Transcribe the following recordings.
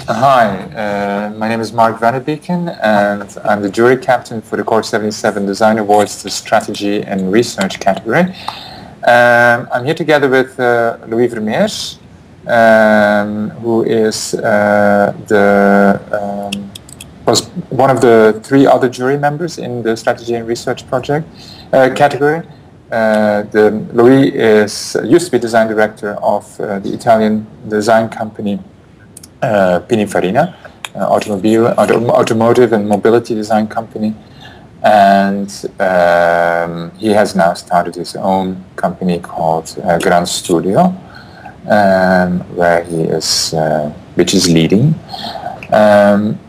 Hi, my name is Mark Vanderbeeken, and I'm the jury captain for the Core 77 Design Awards, the Strategy and Research category. I'm here together with Lowie Vermeersch, who is was one of the three other jury members in the Strategy and Research project category. Lowie used to be design director of the Italian design company Pininfarina, automotive and mobility design company, and he has now started his own company called Gran Studio, where he is, which is leading.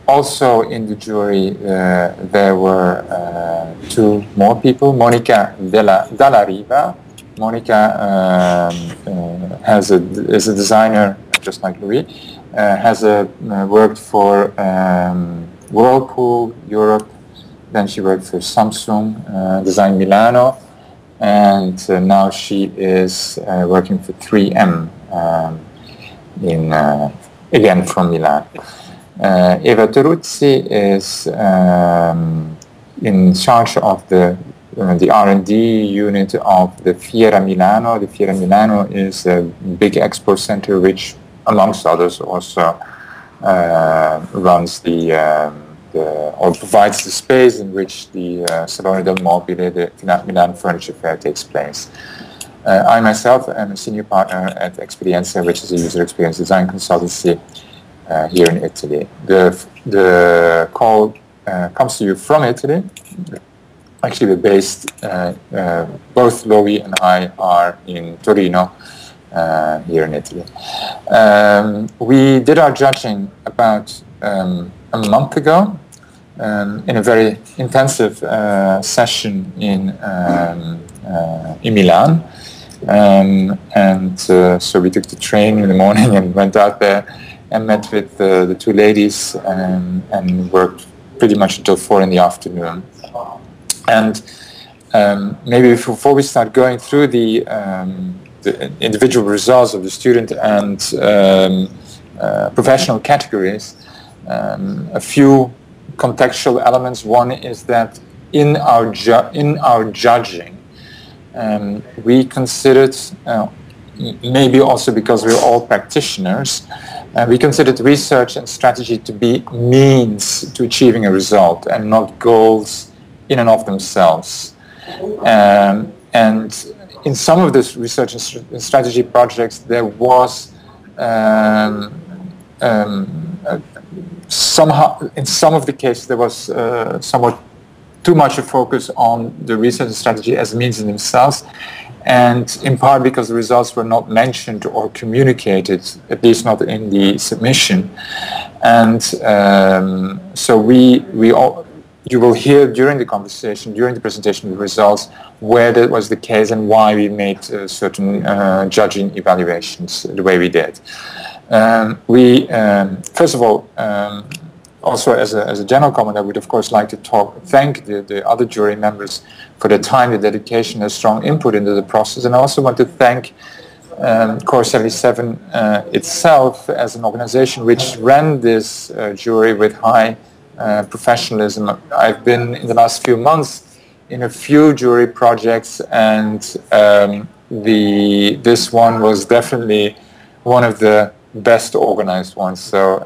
Also in the jury there were two more people. Monica Dalla Riva. Monica is a designer just like Lowie. Has worked for Whirlpool Europe, then she worked for Samsung Design Milano, and now she is working for 3M again from Milan. Eva Teruzzi is in charge of the R&D unit of the Fiera Milano. The Fiera Milano is a big expo center which, amongst others, also runs or provides the space in which the Salone del Mobile, the Milan Furniture Fair, takes place. I myself am a senior partner at Experienza, which is a user experience design consultancy here in Italy. The call comes to you from Italy. Actually, we're based, both Lowie and I are in Torino, here in Italy. We did our judging about a month ago in a very intensive session in Milan, so we took the train in the morning and went out there and met with the two ladies and worked pretty much until 4 in the afternoon. And maybe before we start going through the individual results of the student and professional categories, a few contextual elements. One is that in our judging, we considered, maybe also because we're all practitioners, we considered research and strategy to be means to achieving a result and not goals in and of themselves. And in some of this research and strategy projects, there was somehow, in some of the cases, there was somewhat too much a focus on the research and strategy as means in themselves, and in part because the results were not mentioned or communicated, at least not in the submission. And so you will hear during the conversation, during the presentation of the results, where that was the case and why we made certain judging evaluations the way we did. First of all, also as a general comment, I would of course like to thank the other jury members for their time, their dedication, their strong input into the process, and I also want to thank Core 77 itself as an organization which ran this jury with high professionalism. I've been in the last few months in a few jury projects, and this one was definitely one of the best organized ones. So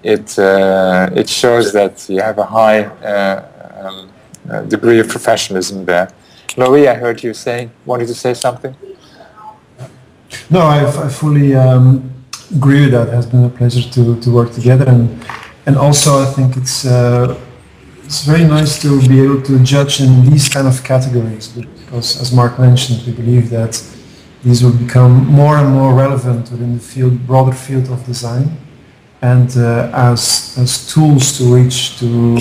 it shows that you have a high degree of professionalism there. Lowie, I heard you wanted to say something. No, I fully agree with that. It has been a pleasure to work together, and also I think it's very nice to be able to judge in these kind of categories, because as Mark mentioned, we believe that these will become more and more relevant within the broader field of design, and as tools to reach to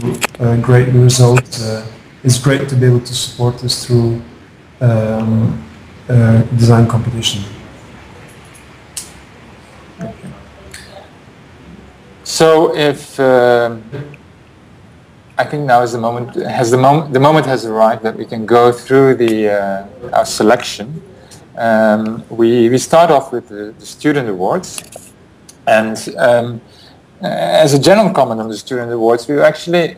great results. It's great to be able to support this through design competition. So if I think now is the moment. The moment has arrived that we can go through our selection. We start off with the student awards, and as a general comment on the student awards, we were actually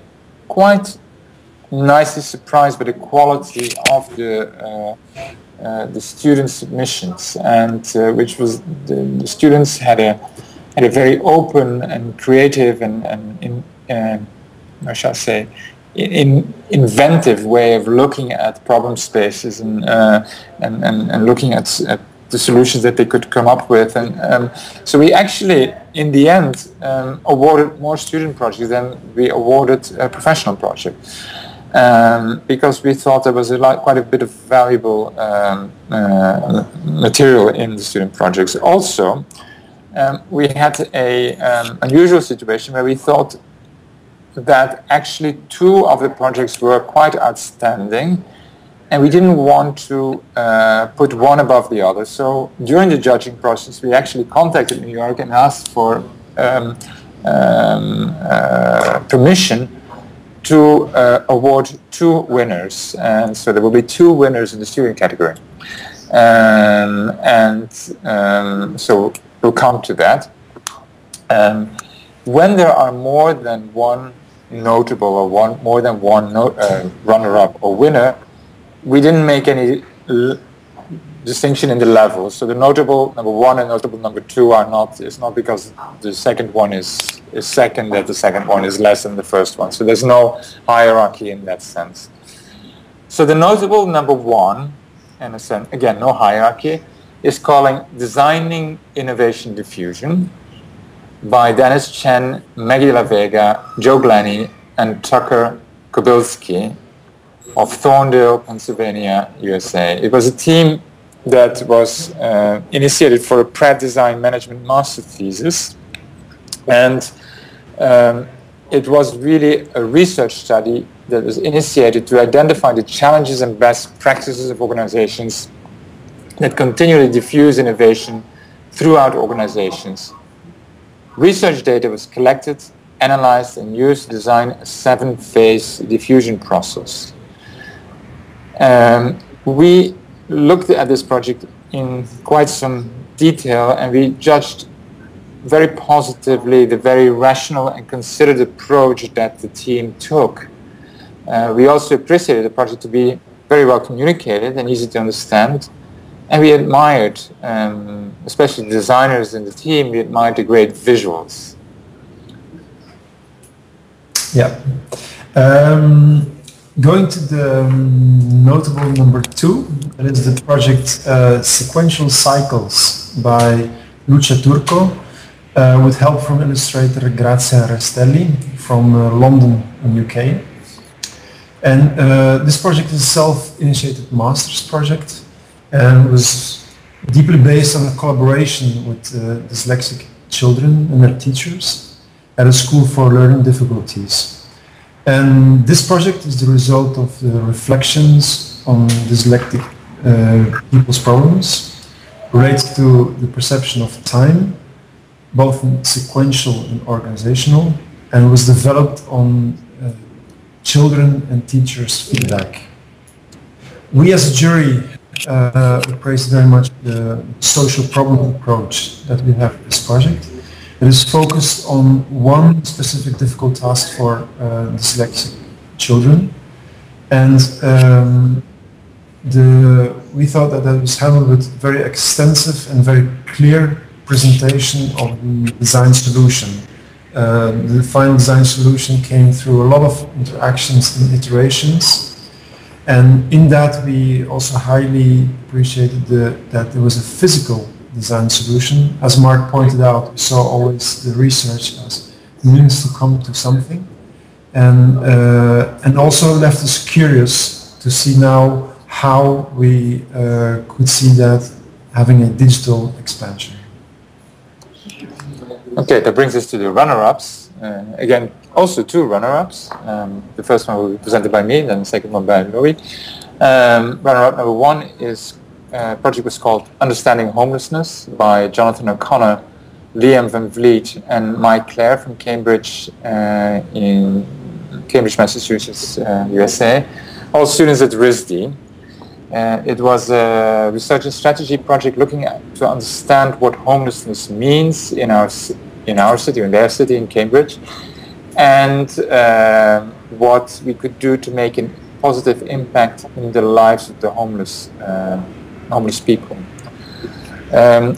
quite nicely surprised by the quality of the student submissions, and which was the students had a very open and creative and I shall say inventive way of looking at problem spaces and looking at the solutions that they could come up with, and so we actually in the end awarded more student projects than we awarded a professional project. Because we thought there was quite a bit of valuable material in the student projects. Also, we had an unusual situation where we thought that actually 2 of the projects were quite outstanding, and we didn't want to put one above the other. So during the judging process, we actually contacted New York and asked for permission to award 2 winners, and so there will be 2 winners in the student category, so we'll come to that. When there are more than one notable or more than one runner-up or winner, we didn't make any distinction in the levels. So the notable number 1 and notable number 2 are not. It's not because the second one is second that the second one is less than the first one. So there's no hierarchy in that sense. So the notable number 1, in a sense, again, no hierarchy, is calling Designing Innovation Diffusion by Dennis Chen, Maggie La Vega, Joe Glennie, and Tucker Kobilski of Thorndale, Pennsylvania, USA. It was a team that was initiated for a Pratt Design Management Master Thesis, and it was really a research study that was initiated to identify the challenges and best practices of organizations that continually diffuse innovation throughout organizations. Research data was collected, analyzed, and used to design a 7-phase diffusion process. We looked at this project in quite some detail, and we judged very positively the very rational and considered approach that the team took. We also appreciated the project to be very well communicated and easy to understand, and we admired, especially the designers in the team, we admired the great visuals. Yeah. Going to the notable number 2, that is the project Sequential Cycles by Lucia Turco, with help from illustrator Grazia Restelli from London, UK. And this project is a self-initiated master's project and was deeply based on a collaboration with dyslexic children and their teachers at a school for learning difficulties. And this project is the result of the reflections on dyslexic people's problems related to the perception of time, both sequential and organizational, and was developed on children and teachers' feedback. We as a jury praise very much the social problem approach that we have in this project. It is focused on one specific difficult task for dyslexic children, and we thought that was handled with very extensive and very clear presentation of the design solution. The final design solution came through a lot of interactions and iterations, and in that we also highly appreciated that there was a physical design solution. As Mark pointed out, we saw always the research as means to come to something, and also left us curious to see now how we could see that having a digital expansion. Okay, that brings us to the runner-ups. Again, also 2 runner-ups. The first one will be presented by me, then the second one by Lowie. Runner-up number 1 is project was called Understanding Homelessness by Jonathan O'Connor, Liam Van Vliet, and Mike Clare from Cambridge in Cambridge, Massachusetts, USA. All students at RISD. It was a research and strategy project looking to understand what homelessness means in our in our city, in their city, in Cambridge, and what we could do to make a positive impact in the lives of the homeless people.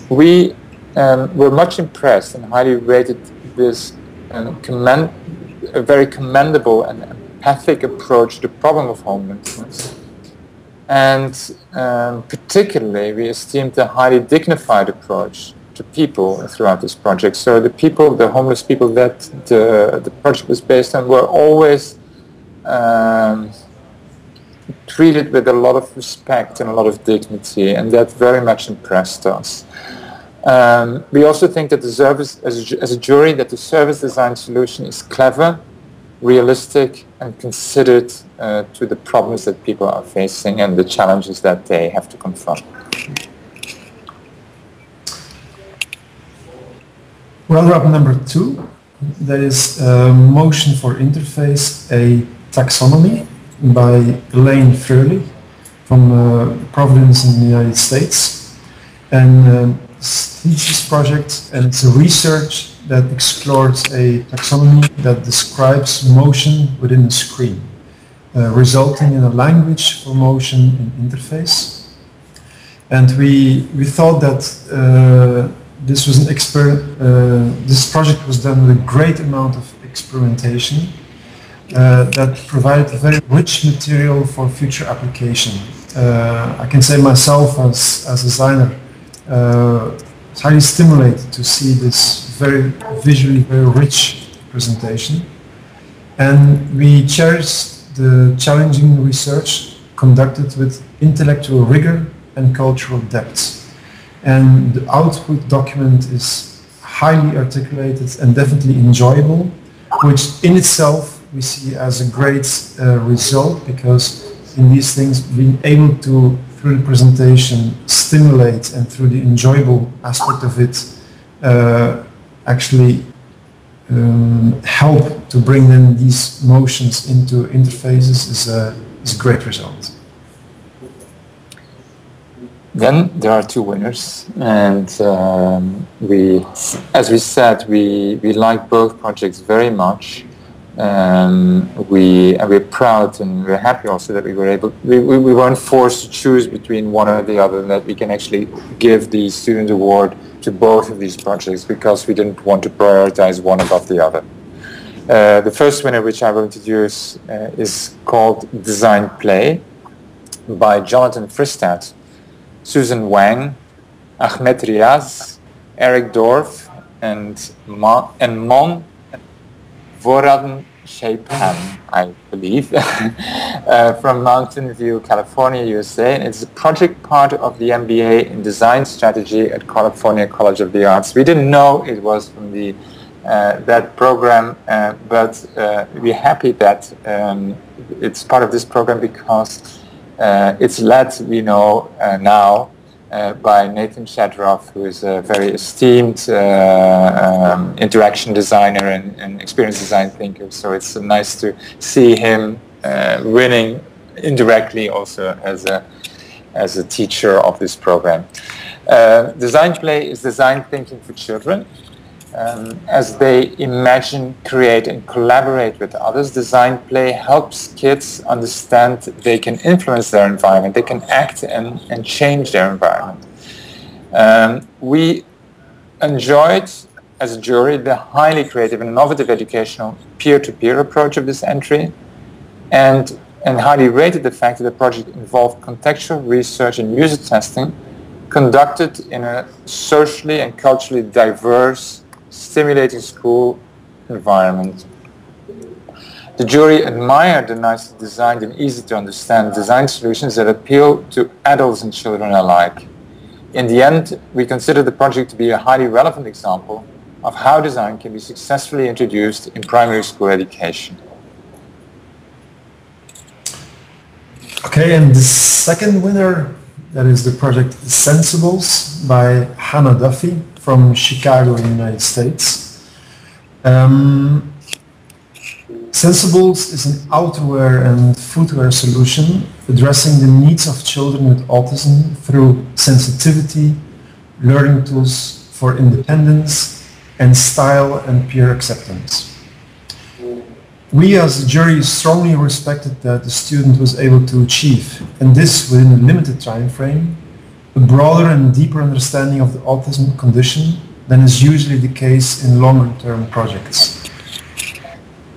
We were much impressed and highly rated this a very commendable and empathic approach to the problem of homelessness. And particularly, we esteemed the highly dignified approach to people throughout this project. So the homeless people that the project was based on were always treated with a lot of respect and a lot of dignity, and that very much impressed us. We also think that the service, as a jury, that the service design solution is clever, realistic, and considered to the problems that people are facing and the challenges that they have to confront. Runner-up number 2, that is Motion for Interface, a Taxonomy by Elaine Fröhlich from Providence in the United States. And thesis project, and it's a research that explores a taxonomy that describes motion within a screen, resulting in a language for motion in interface. And we thought that this was this project was done with a great amount of experimentation that provided a very rich material for future application. I can say myself as a designer, it's highly stimulated to see this very visually very rich presentation, and we cherished the challenging research conducted with intellectual rigor and cultural depth, and the output document is highly articulated and definitely enjoyable, which in itself we see as a great result, because in these things being able to, through the presentation, stimulate, and through the enjoyable aspect of it, actually help to bring then these motions into interfaces is a great result. Then there are 2 winners, and as we said, we like both projects very much. We're proud and we're happy also that we weren't forced to choose between one or the other, and that we can actually give the student award to both of these projects, because we didn't want to prioritize one above the other. The first winner, which I will introduce, is called Design Play by Jonathan Fristad, Susan Wang, Ahmed Riaz, Eric Dorf, and Mon Voraden Shaipan, I believe, from Mountain View, California, USA. And it's a project part of the MBA in Design Strategy at California College of the Arts. We didn't know it was from that program, but we're happy that it's part of this program, because it's led, we know now, by Nathan Shadroff, who is a very esteemed interaction designer and experience design thinker. So it's nice to see him winning indirectly also as a teacher of this program. Design Play is design thinking for children. As they imagine, create, and collaborate with others, Design Play helps kids understand they can influence their environment, they can act and change their environment. We enjoyed, as a jury, the highly creative and innovative educational peer-to-peer approach of this entry, and highly rated the fact that the project involved contextual research and user testing conducted in a socially and culturally diverse, stimulating school environment. The jury admired the nicely designed and easy to understand design solutions that appeal to adults and children alike. In the end, we consider the project to be a highly relevant example of how design can be successfully introduced in primary school education. Okay, and the second winner, that is the project Sensibles by Hannah Duffy from Chicago in the United States. Sensibles is an outerwear and footwear solution addressing the needs of children with autism through sensitivity, learning tools for independence, and style and peer acceptance. We as a jury strongly respected that the student was able to achieve, and this within a limited time frame, a broader and deeper understanding of the autism condition than is usually the case in longer-term projects.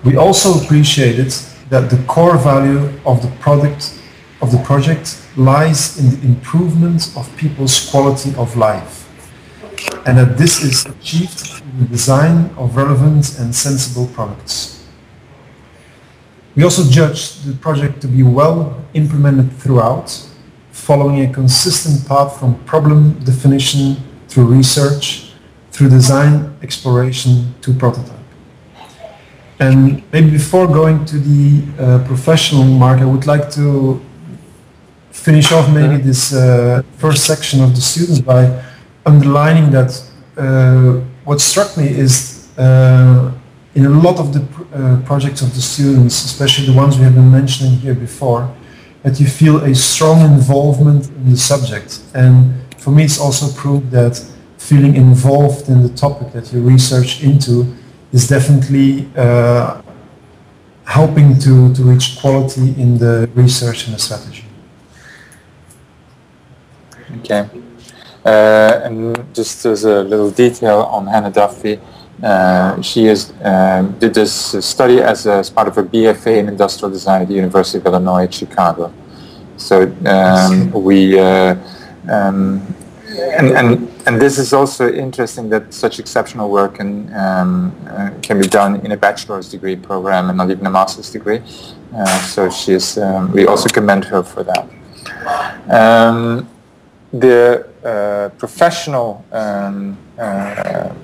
We also appreciated that the core value of the project lies in the improvement of people's quality of life, and that this is achieved through the design of relevant and sensible products. We also judged the project to be well implemented throughout, following a consistent path from problem definition through research, through design exploration to prototype. And maybe before going to the professional mark, I would like to finish off maybe this first section of the students by underlining that what struck me is in a lot of the projects of the students, especially the ones we have been mentioning here before, that you feel a strong involvement in the subject. And for me, it's also proof that feeling involved in the topic that you research into is definitely helping to reach quality in the research and the strategy. Okay. And just as a little detail on Hannah Duffy, she did this study as part of a BFA in Industrial Design at the University of Illinois at Chicago. So and this is also interesting that such exceptional work can be done in a bachelor's degree program and not even a master's degree. So we also commend her for that. The professional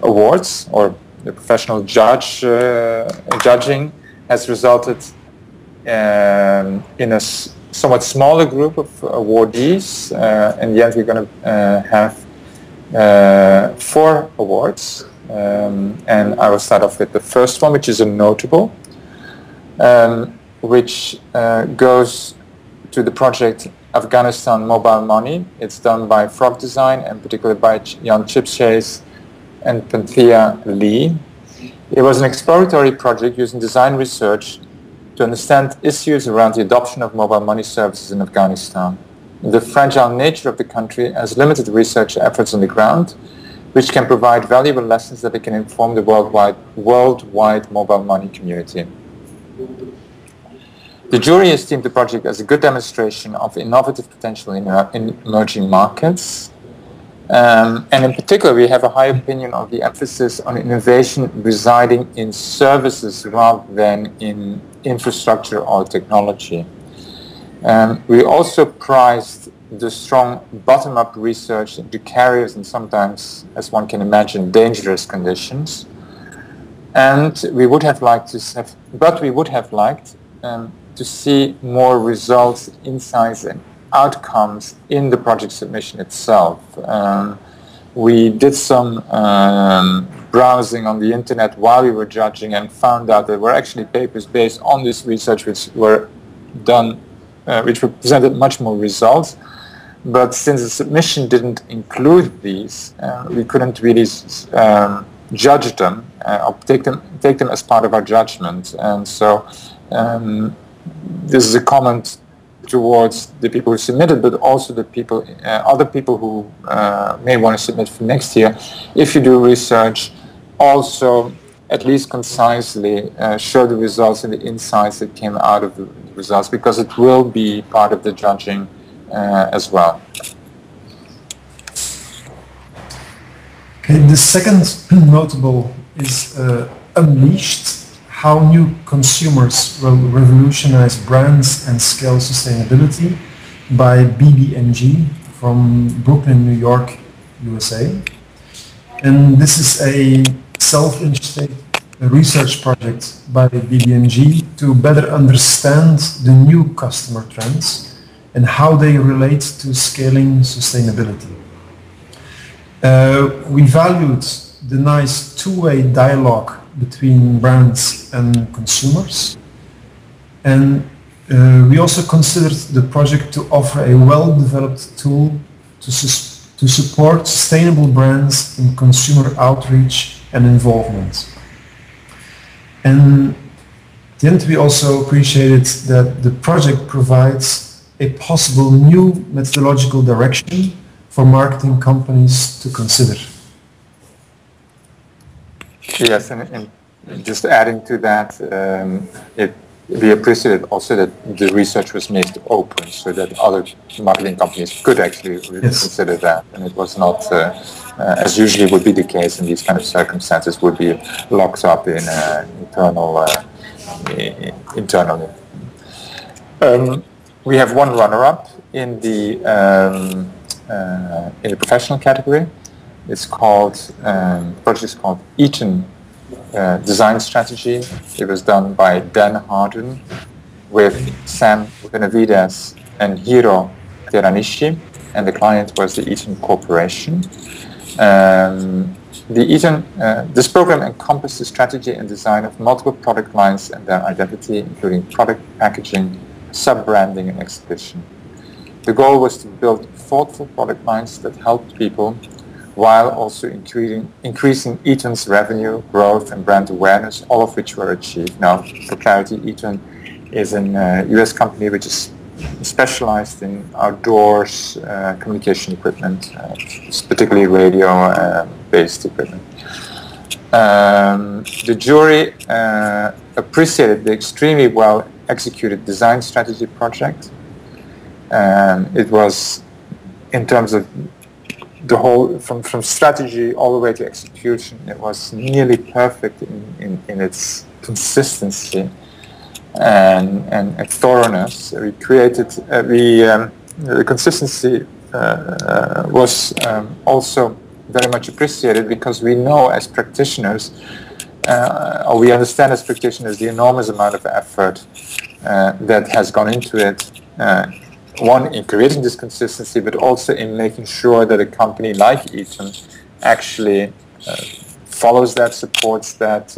awards, or the professional judging, has resulted in a somewhat smaller group of awardees. In the end, we're going to have 4 awards, and I will start off with the first one, which is a notable, which goes to the project Afghanistan Mobile Money. It's done by Frog Design, and particularly by Jan Chipchase and Panthea Lee. It was an exploratory project using design research to understand issues around the adoption of mobile money services in Afghanistan. The fragile nature of the country has limited research efforts on the ground, which can provide valuable lessons that can inform the worldwide mobile money community. The jury esteemed the project as a good demonstration of innovative potential in emerging markets. And in particular, we have a high opinion of the emphasis on innovation residing in services rather than in infrastructure or technology. We also prized the strong bottom-up research into carriers and sometimes, as one can imagine, dangerous conditions. And we would have liked to see more results, insights, and outcomes in the project submission itself. We did some browsing on the internet while we were judging and found out there were actually papers based on this research which were done, which presented much more results. But since the submission didn't include these, we couldn't really judge them or take them as part of our judgment. And so this is a comment towards the people who submitted, but also the people, other people who may want to submit for next year. If you do research, also at least concisely show the results and the insights that came out of the results, because it will be part of the judging as well. Okay, the second notable is Unleashed: How New Consumers Will Revolutionize Brands and Scale Sustainability by BBNG from Brooklyn, New York, USA. And this is a self-interested research project by BBNG to better understand the new customer trends and how they relate to scaling sustainability. We valued the nice two-way dialogue between brands and consumers, and we also considered the project to offer a well-developed tool to support sustainable brands in consumer outreach and involvement. And at the end, we also appreciated that the project provides a possible new methodological direction for marketing companies to consider. Yes, and just adding to that, we appreciated also that the research was made open so that other marketing companies could actually consider that, and it was not, as usually would be the case in these kind of circumstances, would be locked up in internally. We have one runner-up in the professional category. It's called, project is called Eaton Design Strategy. It was done by Dan Harden with Sam Benavides and Hiro Teranishi, and the client was the Eaton Corporation. This program encompassed the strategy and design of multiple product lines and their identity, including product packaging, sub-branding, and exhibition. The goal was to build thoughtful product lines that helped people while also increasing Eaton's revenue, growth, and brand awareness, all of which were achieved. Now, for clarity, Eaton is an US company which is specialized in outdoors communication equipment, particularly radio-based equipment. The jury appreciated the extremely well executed design strategy project. It was, in terms of the whole, from strategy all the way to execution, it was nearly perfect in its consistency and thoroughness. We created, the consistency was also very much appreciated because we know as practitioners, or we understand as practitioners, the enormous amount of effort that has gone into it. One, in creating this consistency, but also in making sure that a company like Eaton actually follows that, supports that,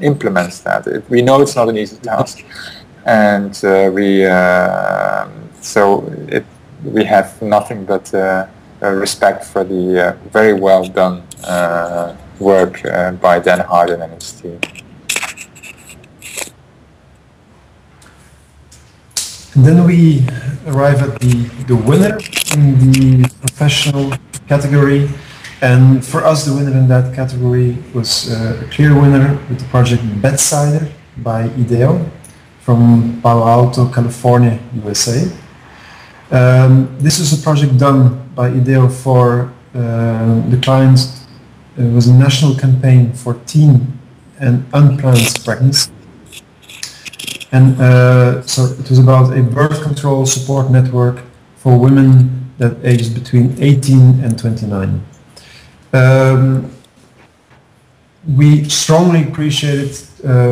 implements that. We know it's not an easy task, and we have nothing but respect for the very well done work by Dan Harden and his team. And then we arrive at the winner in the professional category, and for us the winner in that category was a clear winner with the project Bedsider by IDEO from Palo Alto, California, USA. This is a project done by IDEO for the clients. It was a national campaign for teen and unplanned pregnancy. And so it was about a birth control support network for women that aged between 18 and 29. We strongly appreciated,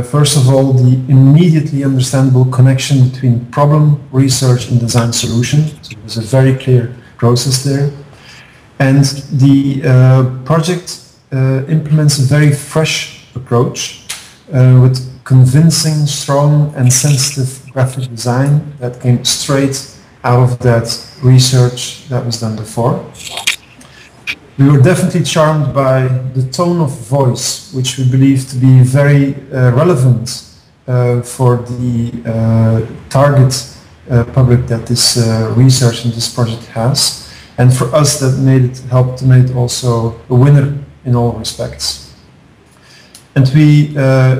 first of all, the immediately understandable connection between problem, research, and design solution. So it was a very clear process there. And the project implements a very fresh approach with convincing, strong, and sensitive graphic design that came straight out of that research that was done before. We were definitely charmed by the tone of voice, which we believe to be very relevant for the target public that this research and this project has. And for us, that helped to make it also a winner in all respects. And we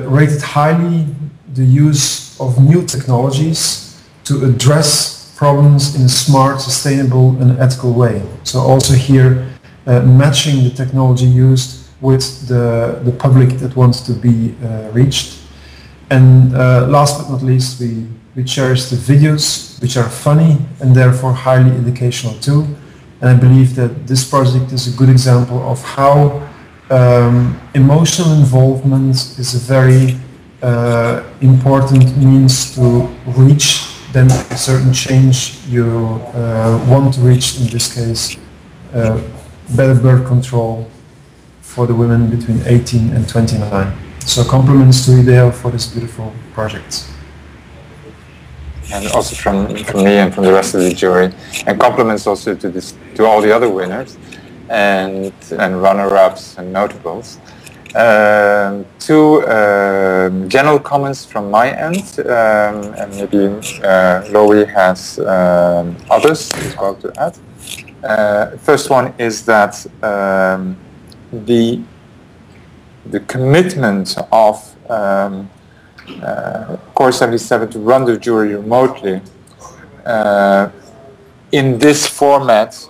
rated highly the use of new technologies to address problems in a smart, sustainable, and ethical way. So also here, matching the technology used with the public that wants to be reached. And last but not least, we cherish the videos, which are funny and therefore highly educational too. And I believe that this project is a good example of how emotional involvement is a very important means to reach then a certain change you want to reach, in this case, better birth control for the women between 18 and 29. So compliments to IDEO for this beautiful project. And also from me and from the rest of the jury. And compliments also to all the other winners and runner-ups and notables. Two general comments from my end, and maybe Lowie has others as well to add. First one is that the commitment of Core 77 to run the jury remotely in this format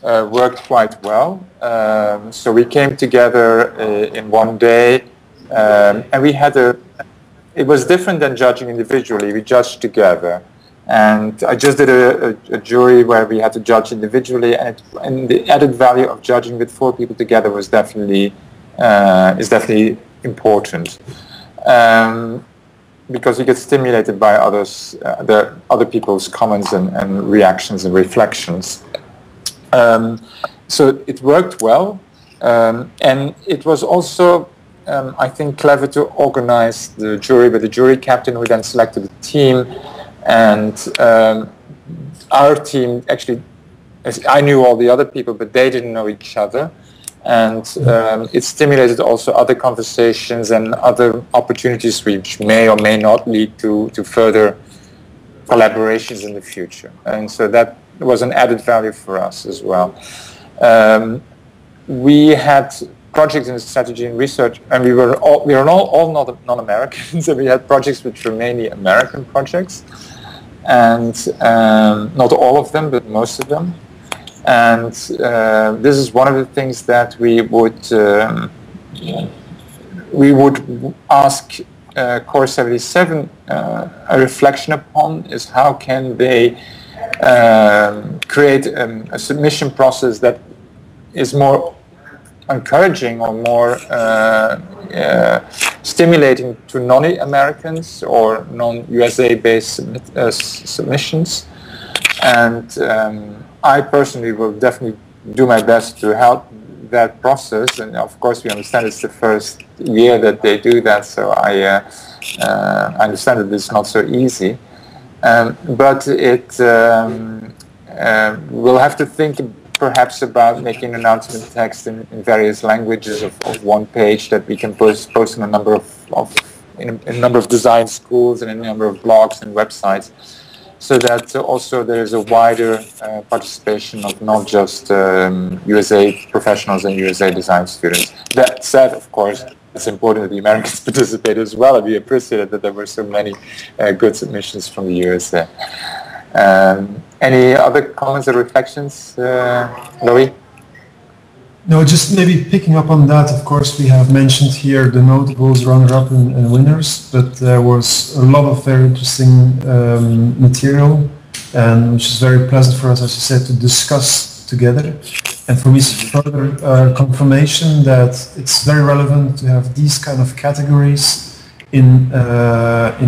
worked quite well. So we came together in one day, and we had it was different than judging individually. We judged together. And I just did a jury where we had to judge individually, and the added value of judging with 4 people together was definitely important, because you get stimulated by others, the other people's comments and reactions and reflections. So it worked well, and it was also, I think, clever to organize the jury with the jury captain, who then selected a team. And our team, actually, I knew all the other people, but they didn't know each other. And it stimulated also other conversations and other opportunities which may or may not lead to further collaborations in the future. And so that was an added value for us as well. We had projects in strategy and research, and we were all non-Americans, and we had projects which were mainly American projects, and not all of them, but most of them. And this is one of the things that we would ask Core 77 a reflection upon, is how can they create a submission process that is more encouraging or more stimulating to non-Americans or non-USA based submissions. And I personally will definitely do my best to help that process, and of course we understand it's the first year that they do that, so I understand that it's not so easy, but we'll have to think perhaps about making announcement text in various languages of one page that we can post in a number of design schools and in a number of blogs and websites, so that also there is a wider participation of not just USA professionals and USA design students. That said, of course, it's important that the Americans participate as well, and we appreciated that there were so many good submissions from the USA. Any other comments or reflections, Lowie? No, just maybe picking up on that. Of course, we have mentioned here the notables, runner-up and winners, but there was a lot of very interesting material, and which is very pleasant for us, as you said, to discuss together. And for me, it's further confirmation that it's very relevant to have these kind of categories in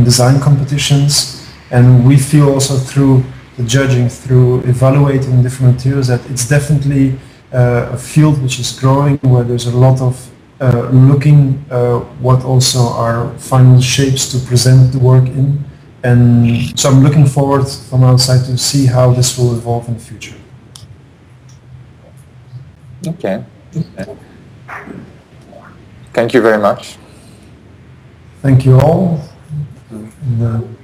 design competitions. And we feel also through the judging, through evaluating different materials, that it's definitely a field which is growing, where there's a lot of looking what also are final shapes to present the work in. And so I'm looking forward from outside to see how this will evolve in the future. Okay. Thank you very much. Thank you all. And,